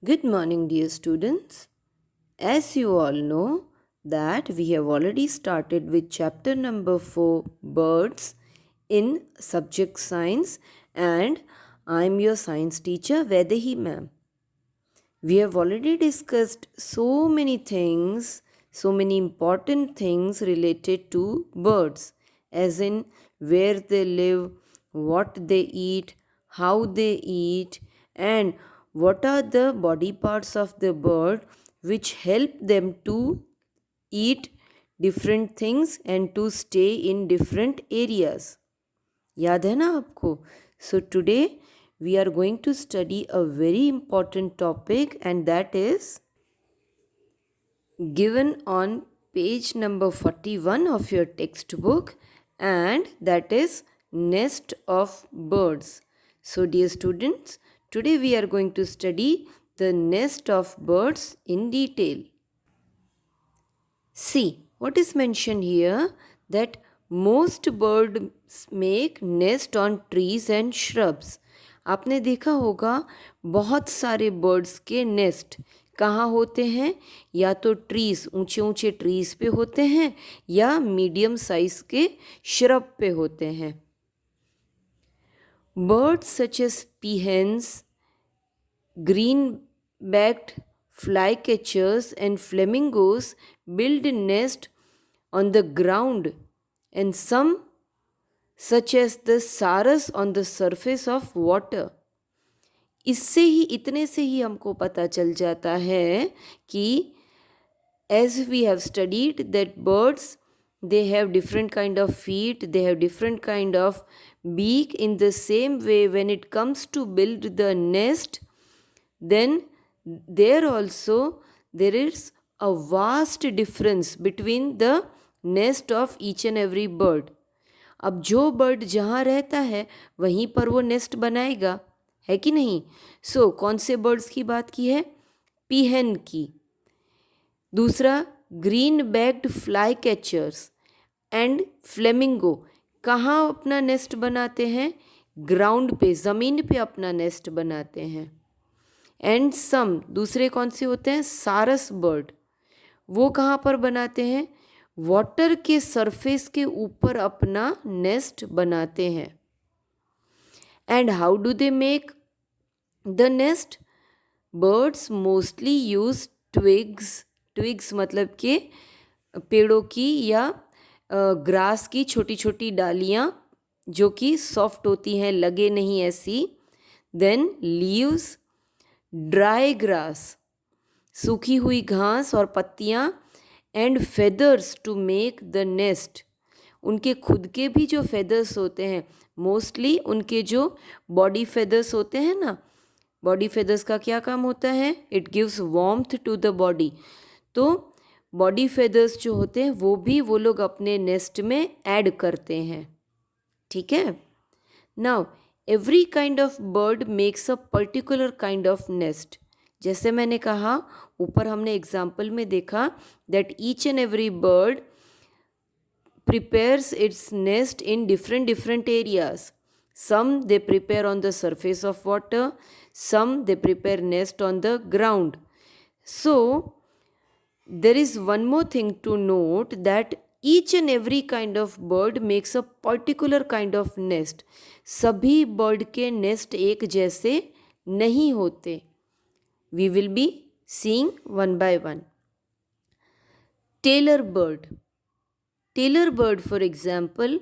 Good morning, dear students. As you all know that we have already started with chapter number 4, birds, in subject science, and I am your science teacher Vedahi ma'am. We have already discussed so many things, so many important things related to birds, as in where they live, what they eat, how they eat, and what are the body parts of the bird which help them to eat different things and to stay in different areas. याद है ना आपको? So today we are going to study a very important topic, and that is given on page number 41 of your textbook, and that is nest of birds. So dear students, today we are going to study the nest of birds in detail. See what is mentioned here, that most birds make nest on trees and shrubs. आपने देखा होगा बहुत सारे birds के nest कहाँ होते हैं, या तो ट्रीज, ऊंचे ऊंचे ट्रीज पे होते हैं, या मीडियम साइज के श्रब पे होते हैं. Birds such as peahens, green-backed flycatchers and flamingos build nest on the ground, and some such as the saras on the surface of water. इससे ही, इतने से ही हमको पता चल जाता है कि as we have studied that birds, they have different kind of feet, they have different kind of beak. In the same way, when it comes to build the nest, then there also there is a vast difference between the nest of each and every bird. अब जो bird जहाँ रहता है वहीं पर वो nest बनाएगा, है कि नहीं? सो कौन से बर्ड्स की बात की है? पीहन की. दूसरा green backed fly catchers and flamingo कहाँ अपना नेस्ट बनाते हैं? ग्राउंड पे, ज़मीन पे अपना नेस्ट बनाते हैं. एंड सम, दूसरे कौन से होते हैं? सारस बर्ड. वो कहाँ पर बनाते हैं? वाटर के सरफेस के ऊपर अपना नेस्ट बनाते हैं. And how do they make the nest? Birds mostly use twigs. Twigs मतलब कि पेड़ों की या ग्रास की छोटी छोटी डालियाँ जो कि सॉफ्ट होती हैं, लगे नहीं ऐसी. देन लीव्स, ड्राई ग्रास, सूखी हुई घास और पत्तियाँ, and feathers to make the nest. उनके खुद के भी जो फेदर्स होते हैं, मोस्टली उनके जो बॉडी फेदर्स होते हैं ना, बॉडी फेदर्स का क्या काम होता है? It gives warmth to the body. तो बॉडी फेदर्स जो होते हैं वो लोग अपने नेस्ट में ऐड करते हैं. ठीक है. Now every kind of bird makes a particular kind of nest. जैसे मैंने कहा, ऊपर हमने एग्जाम्पल में देखा that each and every bird prepares its nest in different areas. Some they prepare on the surface of water, some they prepare nest on the ground. So there is one more thing to note, that each and every kind of bird makes a particular kind of nest. सभी bird के nest एक जैसे नहीं होते. We will be seeing one by one. Tailor bird. Tailor bird, for example,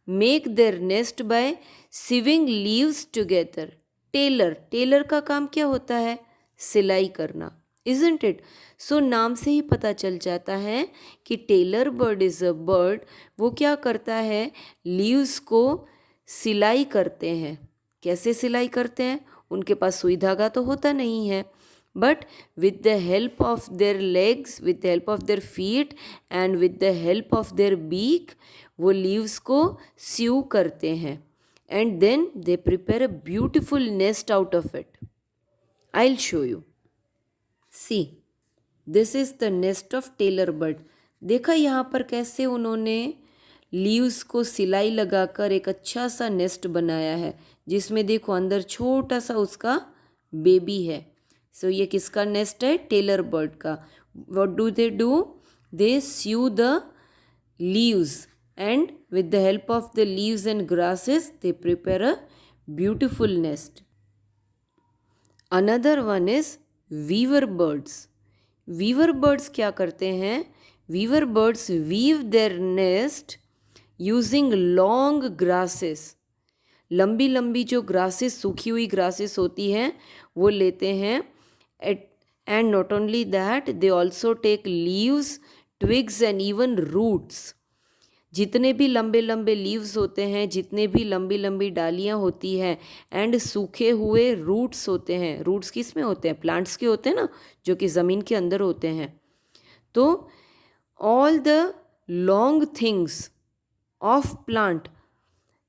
make their nest by sewing leaves together. Tailor का काम क्या होता है? सिलाई करना. Isn't it? So नाम से ही पता चल जाता है कि tailor bird is a bird. वो क्या करता है? लीव्स को सिलाई करते हैं. कैसे सिलाई करते हैं? उनके पास सुई धागा तो होता नहीं है, but with the help of their legs, with the help of their feet and with the help of their beak, वो leaves को sew करते हैं, and then they prepare a beautiful nest out of it. I'll show you. See, this is the nest of tailor bird. देखा यहाँ पर कैसे उन्होंने leaves को सिलाई लगाकर एक अच्छा सा नेस्ट बनाया है, जिसमें देखो अंदर छोटा सा उसका बेबी है. सो ये किसका नेस्ट है? टेलर बर्ड का. What do? They sew the leaves, and with the help of the leaves and grasses they prepare a beautiful nest. Another one is weaver birds. weaver birds क्या करते हैं? weaver birds weave their nest using long grasses. लंबी लंबी जो grasses, सूखी हुई grasses होती हैं, वो लेते हैं. And not only that, they also take leaves, twigs and even roots. जितने भी लंबे लंबे लीव्स होते हैं, जितने भी लंबी लंबी डालियाँ होती हैं, एंड सूखे हुए रूट्स होते हैं. रूट्स किस में होते हैं? प्लांट्स के होते हैं ना, जो कि ज़मीन के अंदर होते हैं. तो all the long things of plant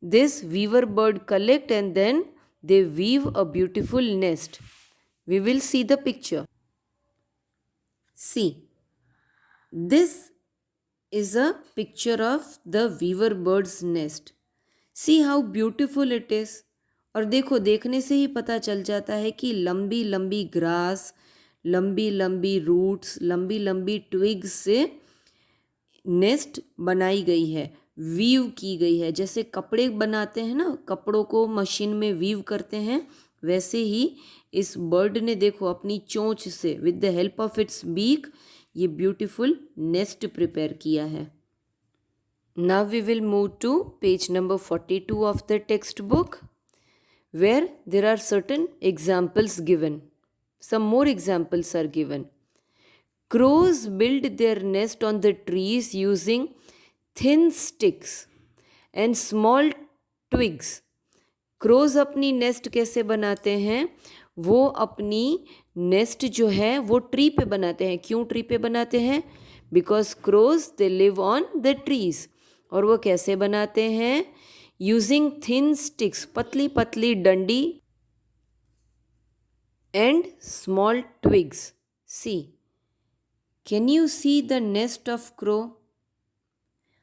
this weaver bird collect and then they weave a beautiful nest. We will see the picture. See, this is a picture of the weaver bird's nest. See how beautiful it is. और देखो, देखने से ही पता चल जाता है कि लंबी लंबी ग्रास, लंबी लंबी रूट्स, लंबी लंबी ट्विग्स से नेस्ट बनाई गई है, वीव की गई है. जैसे कपड़े बनाते हैं ना, कपड़ों को मशीन में वीव करते हैं, वैसे ही इस बर्ड ने देखो अपनी चोंच से, with the help of its beak, ये ब्यूटीफुल नेस्ट प्रिपेयर किया है. Now we will move to page number 42 of the textbook, where there are certain examples given. Some more examples are given. Crows build their nest on the trees using thin sticks and small twigs. Crows अपनी nest कैसे बनाते हैं? वो अपनी nest जो है वो tree पे बनाते हैं. क्यों ट्री पे बनाते हैं? Because crows they live on the trees. और वो कैसे बनाते हैं? यूजिंग थिन स्टिक्स, पतली पतली डंडी, and small twigs. See, can you see the nest of crow?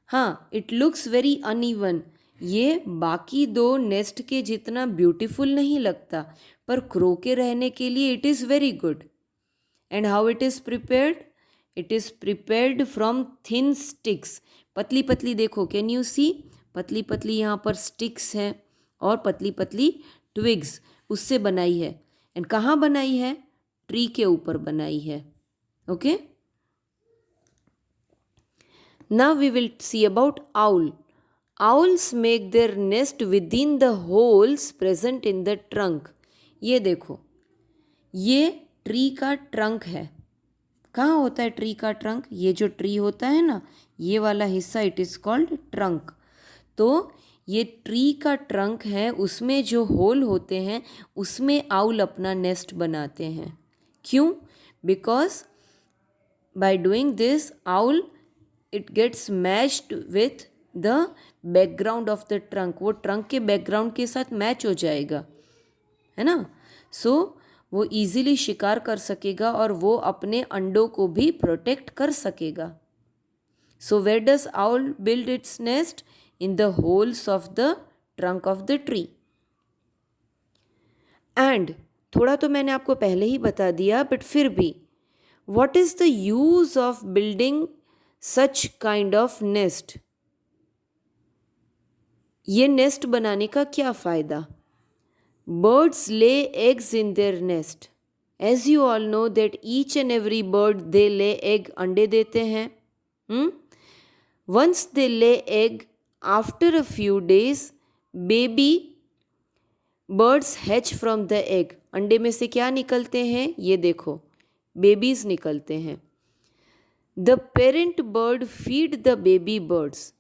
हाँ, इट लुक्स वेरी अनइवन. ये बाकी दो नेस्ट के जितना ब्यूटीफुल नहीं लगता, पर क्रो के रहने के लिए it is very good. And how it is prepared? It is prepared from thin sticks. पतली पतली देखो, कैन यू सी? पतली पतली यहाँ पर स्टिक्स हैं और पतली पतली ट्विग्स, उससे बनाई है. एंड कहाँ बनाई है? ट्री के ऊपर बनाई है. Okay. Now we will see about owl. Owls make their nest within the holes present in the trunk. ये देखो, ये ट्री का ट्रंक है. कहाँ होता है ट्री का ट्रंक? ये जो ट्री होता है ना, ये वाला हिस्सा, इट इज़ कॉल्ड ट्रंक. तो ये ट्री का ट्रंक है, उसमें जो होल होते हैं उसमें आउल अपना नेस्ट बनाते हैं. क्यों? Because by doing this owl it gets matched with the background of the trunk. वो ट्रंक के बैकग्राउंड के साथ मैच हो जाएगा, है ना. सो वो इजीली शिकार कर सकेगा और वो अपने अंडों को भी प्रोटेक्ट कर सकेगा. So where does owl build its nest? In the holes of the trunk of the tree. And थोड़ा तो मैंने आपको पहले ही बता दिया, बट फिर भी, what is the use of building such kind of nest? ये नेस्ट बनाने का क्या फ़ायदा? Birds lay eggs in their nest. As you all know that each and every bird they lay egg, अंडे देते हैं. Once they lay egg, after a few days baby birds hatch from the egg. अंडे में से क्या निकलते हैं? ये देखो, बेबीज निकलते हैं. The parent bird feed the baby birds.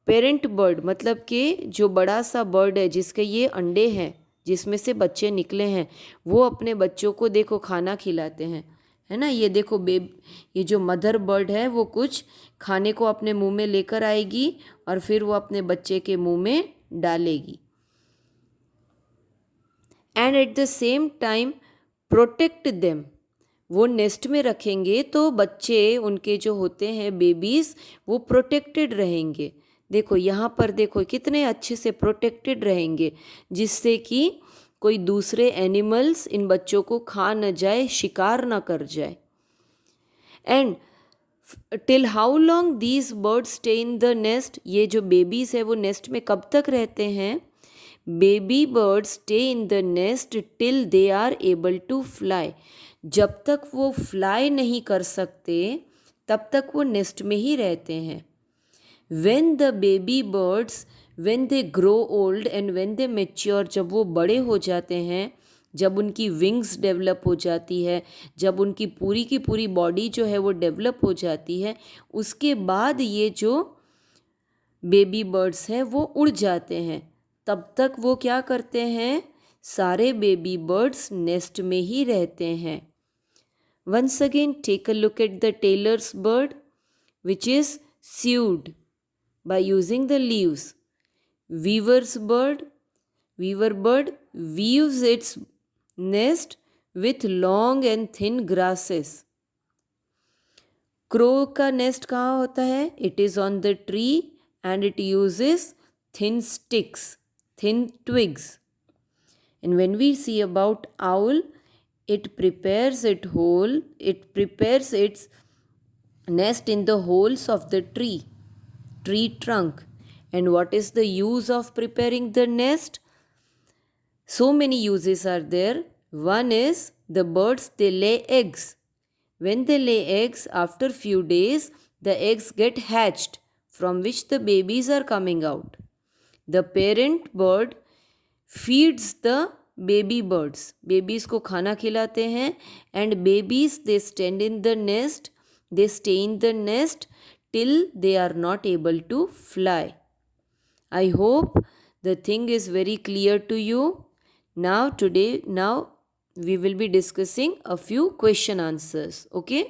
Parent bird मतलब कि जो बड़ा सा बर्ड है जिसके ये अंडे हैं, जिसमें से बच्चे निकले हैं, वो अपने बच्चों को देखो खाना खिलाते हैं, है ना. ये देखो ये जो मदर बर्ड है वो कुछ खाने को अपने मुंह में लेकर आएगी और फिर वो अपने बच्चे के मुंह में डालेगी. And at the same time protect them. वो नेस्ट में रखेंगे तो बच्चे उनके जो होते हैं बेबीज़, वो प्रोटेक्टेड रहेंगे. देखो यहाँ पर देखो कितने अच्छे से प्रोटेक्टेड रहेंगे, जिससे कि कोई दूसरे एनिमल्स इन बच्चों को खा न जाए, शिकार ना कर जाए। And till how long these birds stay in the nest, ये जो बेबीज है वो नेस्ट में कब तक रहते हैं? Baby birds stay in the nest till they are able to fly, जब तक वो फ्लाई नहीं कर सकते तब तक वो नेस्ट में ही रहते हैं। when the baby birds when they grow old and when they mature, जब वो बड़े हो जाते हैं, जब उनकी विंग्स डेवलप हो जाती है, जब उनकी पूरी की पूरी बॉडी जो है वो डेवलप हो जाती है, उसके बाद ये जो बेबी बर्ड्स हैं वो उड़ जाते हैं। तब तक वो क्या करते हैं? सारे बेबी बर्ड्स नेस्ट में ही रहते हैं। Once again take a look at the tailor's bird which is sewed by using the leaves. Weaver bird weaves its nest with long and thin grasses. Crow का nest कहाँ होता है? It is on the tree and it uses thin sticks, thin twigs. And when we see about owl, it prepares its nest in the holes of the tree trunk. And what is the use of preparing the nest? So many uses are there. One is the birds, they lay eggs. When they lay eggs, after few days the eggs get hatched, from which the babies are coming out. The parent bird feeds the baby birds, babies को खाना खिलाते हैं, and babies they stand in the nest, they stay in the nest till they are not able to fly. I hope the thing is very clear to you. Now we will be discussing a few question answers. Okay?